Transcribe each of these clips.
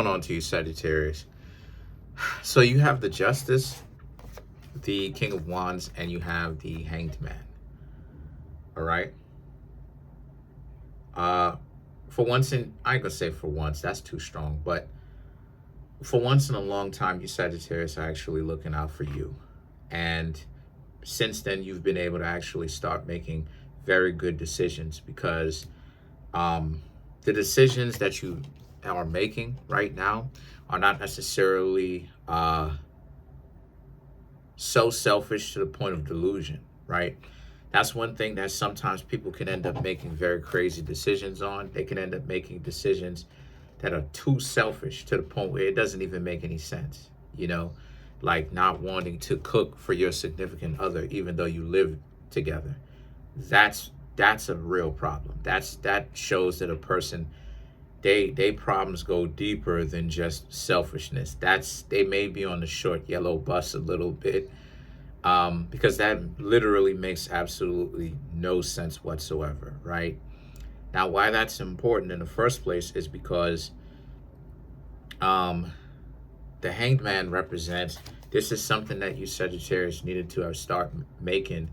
On to you, Sagittarius. So you have the Justice, the King of Wands, and you have the Hanged Man. All right. For once I ain't gonna say for once, that's too strong, but for once in a long time, you Sagittarius are actually looking out for you. And since then, you've been able to actually start making very good decisions, because the decisions that you are making right now are not necessarily so selfish to the point of delusion, right? That's one thing that sometimes people can end up making very crazy decisions on. They can end up making decisions that are too selfish to the point where it doesn't even make any sense, you know, like not wanting to cook for your significant other even though you live together. That's a real problem. That shows that a person, they problems go deeper than just selfishness. They may be on the short yellow bus a little bit, because that literally makes absolutely no sense whatsoever, right? Now, why that's important in the first place is because the Hanged Man represents, this is something that you Sagittarius needed to have start making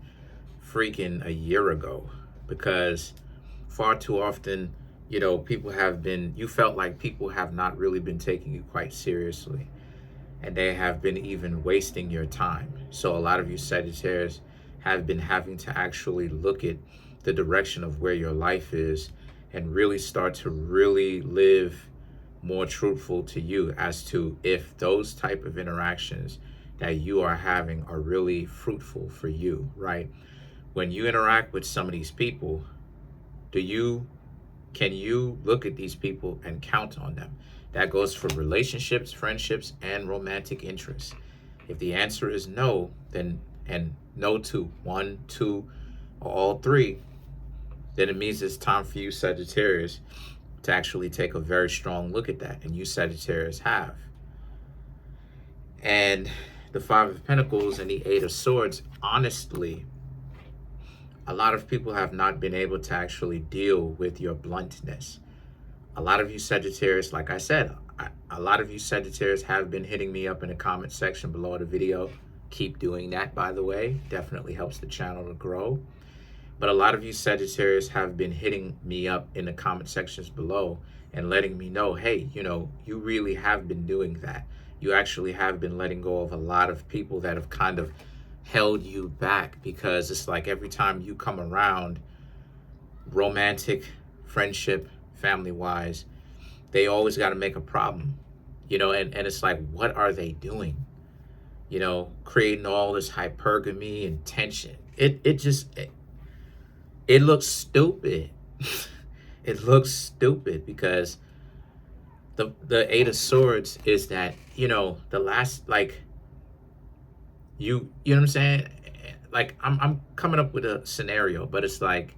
freaking a year ago, because far too often, you know, you felt like people have not really been taking you quite seriously, and they have been even wasting your time. So a lot of you Sagittarius have been having to actually look at the direction of where your life is and really start to really live more truthful to you as to if those type of interactions that you are having are really fruitful for you, right? When you interact with some of these people, can you look at these people and count on them? That goes for relationships, friendships, and romantic interests. If the answer is no, then, and no to 1, 2, or all 3, then it means it's time for you Sagittarius to actually take a very strong look at that. And you Sagittarius have. And the 5 of Pentacles and the 8 of Swords, honestly, a lot of people have not been able to actually deal with your bluntness. A lot of you Sagittarius, like I said, a lot of you Sagittarius have been hitting me up in the comment section below the video. Keep doing that, by the way. Definitely helps the channel to grow. But a lot of you Sagittarius have been hitting me up in the comment sections below and letting me know, hey, you know, you really have been doing that. You actually have been letting go of a lot of people that have kind of held you back, because it's like every time you come around, romantic, friendship, family-wise, they always got to make a problem, you know, and it's like, what are they doing? You know, creating all this hypergamy and tension. It looks stupid. It looks stupid because the 8 of Swords is that, you know, the last, like, you know what I'm saying? Like, I'm coming up with a scenario, but it's like,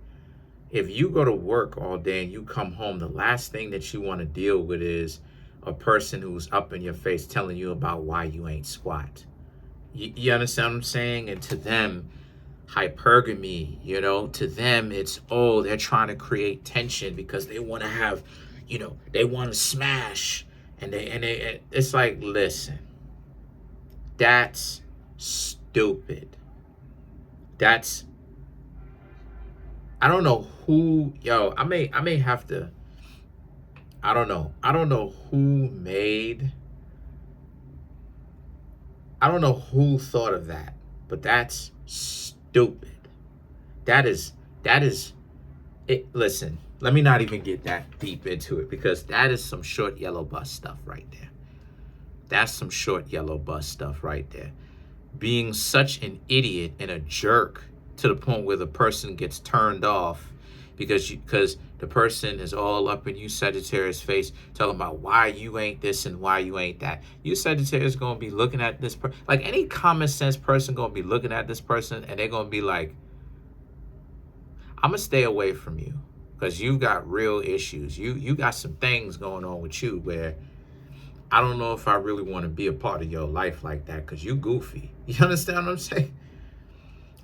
if you go to work all day and you come home, the last thing that you want to deal with is a person who's up in your face telling you about why you ain't squat. You understand what I'm saying? And to them, hypergamy, you know, to them, it's, oh, they're trying to create tension because they want to have, you know, they want to smash. And it's like, listen, that's stupid. That's, I don't know who, yo, I may have to, I don't know who thought of that, but that's stupid. That is it. Listen, let me not even get that deep into it, because that is some short yellow bus stuff right there. That's some short yellow bus stuff right there. Being such an idiot and a jerk to the point where the person gets turned off because the person is all up in you Sagittarius face telling about why you ain't this and why you ain't that. You Sagittarius going to be looking at this person, like any common sense person going to be looking at this person, and they're going to be like, I'm going to stay away from you because you've got real issues. You got some things going on with you where I don't know if I really want to be a part of your life like that, because you goofy. You understand what I'm saying?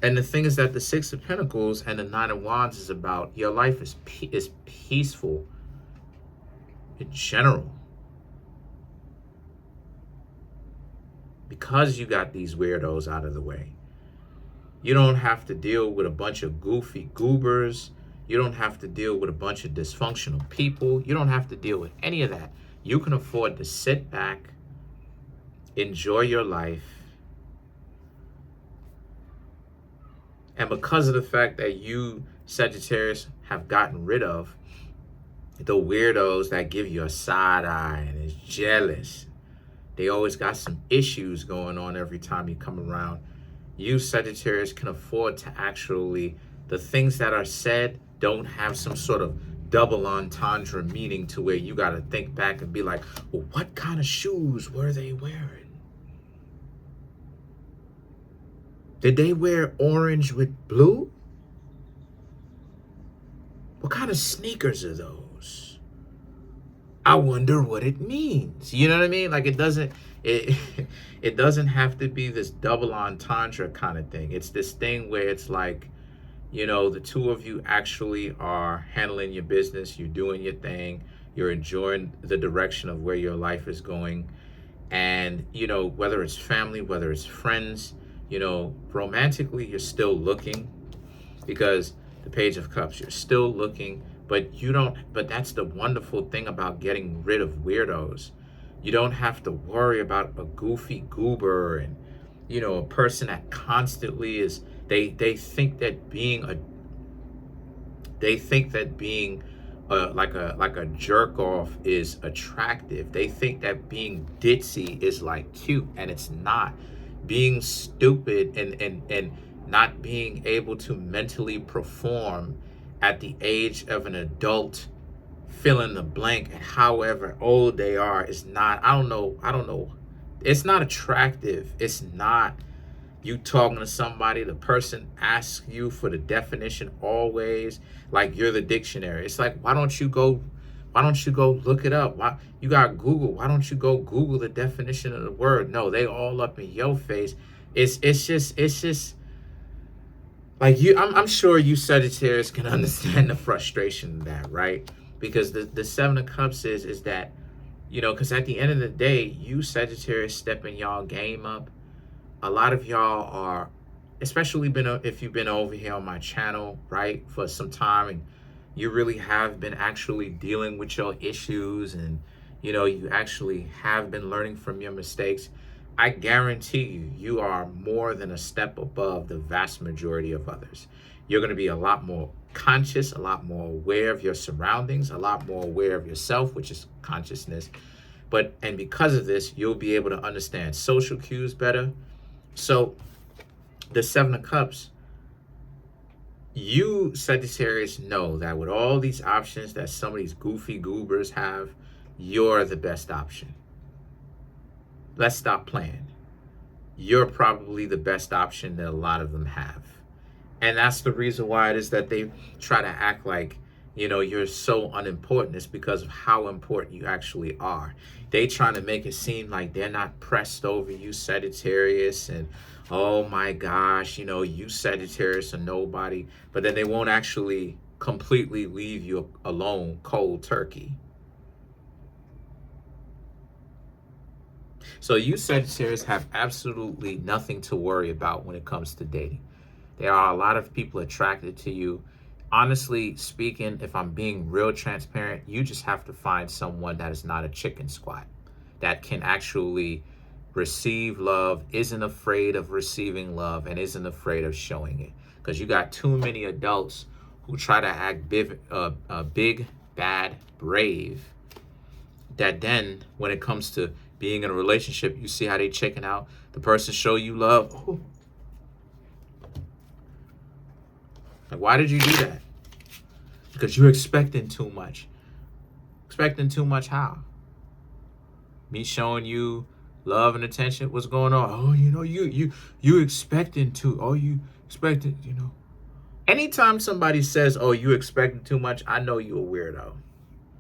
And the thing is that the 6 of Pentacles and the 9 of Wands is about your life is peaceful in general. because you got these weirdos out of the way. You don't have to deal with a bunch of goofy goobers. You don't have to deal with a bunch of dysfunctional people. You don't have to deal with any of that. You can afford to sit back, enjoy your life. And because of the fact that you, Sagittarius, have gotten rid of the weirdos that give you a side eye and is jealous, they always got some issues going on every time you come around. You, Sagittarius, can afford to actually, the things that are said don't have some sort of double entendre meaning to where you got to think back and be like, well, what kind of shoes were they wearing? Did they wear orange with blue? What kind of sneakers are those? I wonder what it means. You know what I mean? Like it doesn't have to be this double entendre kind of thing. It's this thing where it's like, you know, the two of you actually are handling your business. You're doing your thing. You're enjoying the direction of where your life is going. And, you know, whether it's family, whether it's friends, you know, romantically, you're still looking, because the Page of Cups, you're still looking, but that's the wonderful thing about getting rid of weirdos. You don't have to worry about a goofy goober and, you know, a person that constantly is, they think that being like a jerk off is attractive. They think that being ditzy is like cute, and it's not. Being stupid and not being able to mentally perform at the age of an adult, fill in the blank, and however old they are, is not, I don't know. It's not attractive. It's not. You talking to somebody, the person asks you for the definition always, like you're the dictionary. It's like, why don't you go look it up? Why you got Google? Why don't you go Google the definition of the word? No, they all up in your face. It's just like you. I'm sure you Sagittarius can understand the frustration of that, right? Because the Seven of Cups is that, you know, because at the end of the day, you Sagittarius stepping y'all game up. A lot of y'all are, especially if you've been over here on my channel, right, for some time, and you really have been actually dealing with your issues, and, you know, you actually have been learning from your mistakes. I guarantee you are more than a step above the vast majority of others. You're going to be a lot more conscious, a lot more aware of your surroundings, a lot more aware of yourself, which is consciousness. And because of this, you'll be able to understand social cues better. So the Seven of Cups, you Sagittarius know that with all these options that some of these goofy goobers have, you're the best option. Let's stop playing. You're probably the best option that a lot of them have. And that's the reason why it is that they try to act like, you know, you're so unimportant. It's because of how important you actually are. They trying to make it seem like they're not pressed over you, Sagittarius, and oh my gosh, you know, you Sagittarius are nobody. But then they won't actually completely leave you alone, cold turkey. So you Sagittarius have absolutely nothing to worry about when it comes to dating. There are a lot of people attracted to you. Honestly speaking, if I'm being real transparent, you just have to find someone that is not a chicken squat, that can actually receive love, isn't afraid of receiving love, and isn't afraid of showing it. Because you got too many adults who try to act big, bad, brave, that then when it comes to being in a relationship, you see how they chicken out. The person show you love. Ooh. Like, why did you do that? Because you're expecting too much. Expecting too much how? Me showing you love and attention? What's going on? Oh, you know, you expecting too. Oh, you expecting, you know. Anytime somebody says, oh, you expecting too much, I know you're a weirdo.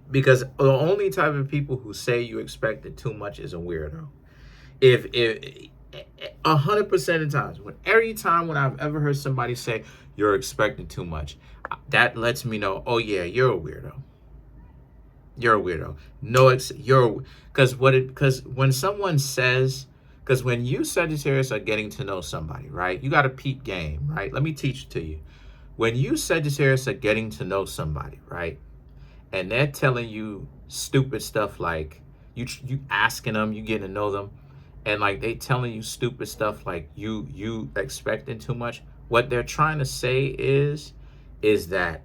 Because the only type of people who say you expected too much is a weirdo. If 100% of times, every time when I've ever heard somebody say you're expecting too much, that lets me know, oh yeah, you're a weirdo. You're a weirdo. No, because when someone says Because when you Sagittarius are getting to know somebody, right? You got to peep game, right? Let me teach it to you. When you Sagittarius are getting to know somebody, right? And they're telling you stupid stuff like you asking them, you getting to know them, and like they telling you stupid stuff like you expecting too much. What they're trying to say is that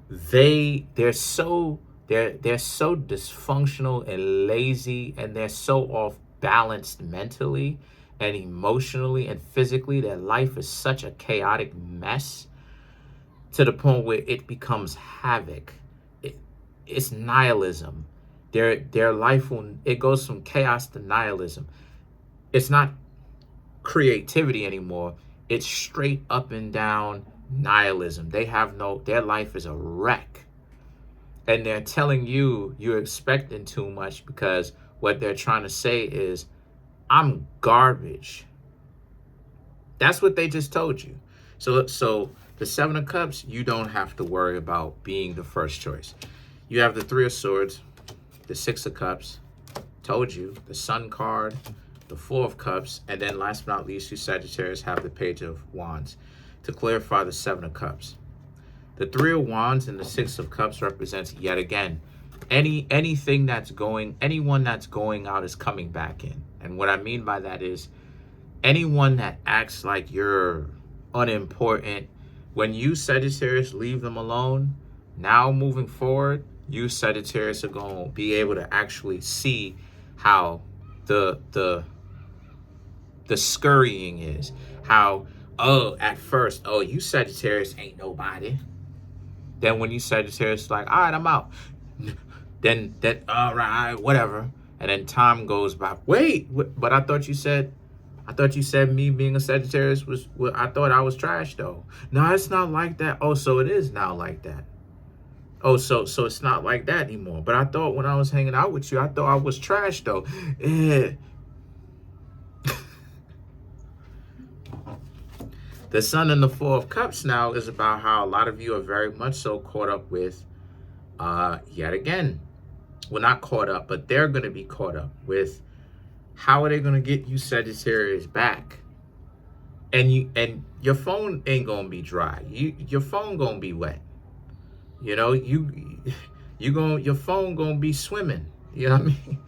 they're so dysfunctional and lazy, and they're so off balanced mentally and emotionally and physically. Their life is such a chaotic mess to the point where it becomes havoc. It's nihilism. Their life it goes from chaos to nihilism. It's not creativity anymore. It's straight up and down nihilism. Their life is a wreck. And they're telling you you're expecting too much, because what they're trying to say is, I'm garbage. That's what they just told you. So the Seven of Cups, you don't have to worry about being the first choice. You have the Three of Swords, the Six of Cups, told you, the Sun card, the Four of Cups, and then last but not least, you Sagittarius have the Page of Wands. To clarify the Seven of Cups, the Three of Wands and the Six of Cups represents, yet again, anyone that's going out is coming back in. And what I mean by that is anyone that acts like you're unimportant, when you Sagittarius leave them alone, now moving forward, you Sagittarius are going to be able to actually see how the scurrying is. How, at first, you Sagittarius ain't nobody. Then when you Sagittarius like, all right, I'm out. Then all right, whatever. And then time goes by. Wait, but I thought you said me being a Sagittarius was, I thought I was trash though. No, it's not like that. Oh, so it is now like that. Oh, so it's not like that anymore. But I thought when I was hanging out with you, I thought I was trash though. The Sun and the Four of Cups now is about how a lot of you are very much so caught up with, yet again, well, not caught up, but they're going to be caught up with how are they going to get you Sagittarius back? And your phone ain't going to be dry. Your phone going to be wet. You know, your phone going to be swimming. You know what I mean?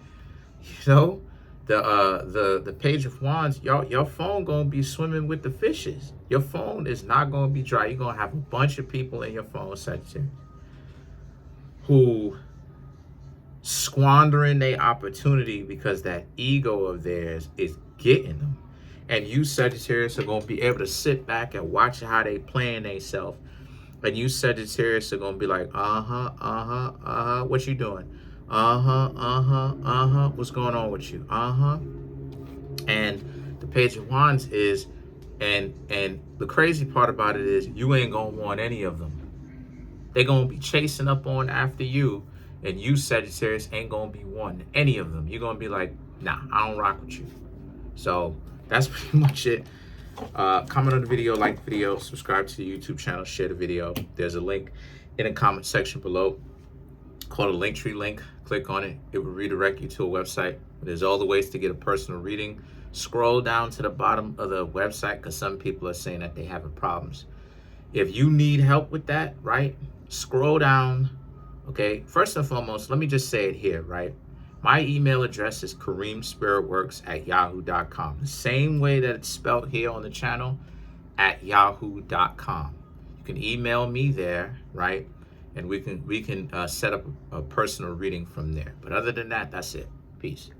You know, the Page of Wands, your phone going to be swimming with the fishes. Your phone is not going to be dry. You're going to have a bunch of people in your phone, Sagittarius, who squandering their opportunity because that ego of theirs is getting them. And you Sagittarius are going to be able to sit back and watch how they playing themselves. And you Sagittarius are going to be like, what you doing? What's going on with you? And the Page of Wands is, and the crazy part about it is you ain't going to want any of them. They're going to be chasing up on after you, and you Sagittarius ain't going to be wanting any of them. You're going to be like, nah, I don't rock with you. So that's pretty much it. Comment on the video, like the video, subscribe to the YouTube channel, share the video. There's a link in the comment section below called a Linktree link. Click on it. It will redirect you to a website. There's all the ways to get a personal reading. Scroll down to the bottom of the website because some people are saying that they having problems. If you need help with that, right, scroll down. Okay, first and foremost, let me just say it here, right? My email address is Kareemspiritworks@yahoo.com. The same way that it's spelled here on the channel, at yahoo.com. You can email me there, right? And we can set up a personal reading from there. But other than that, that's it. Peace.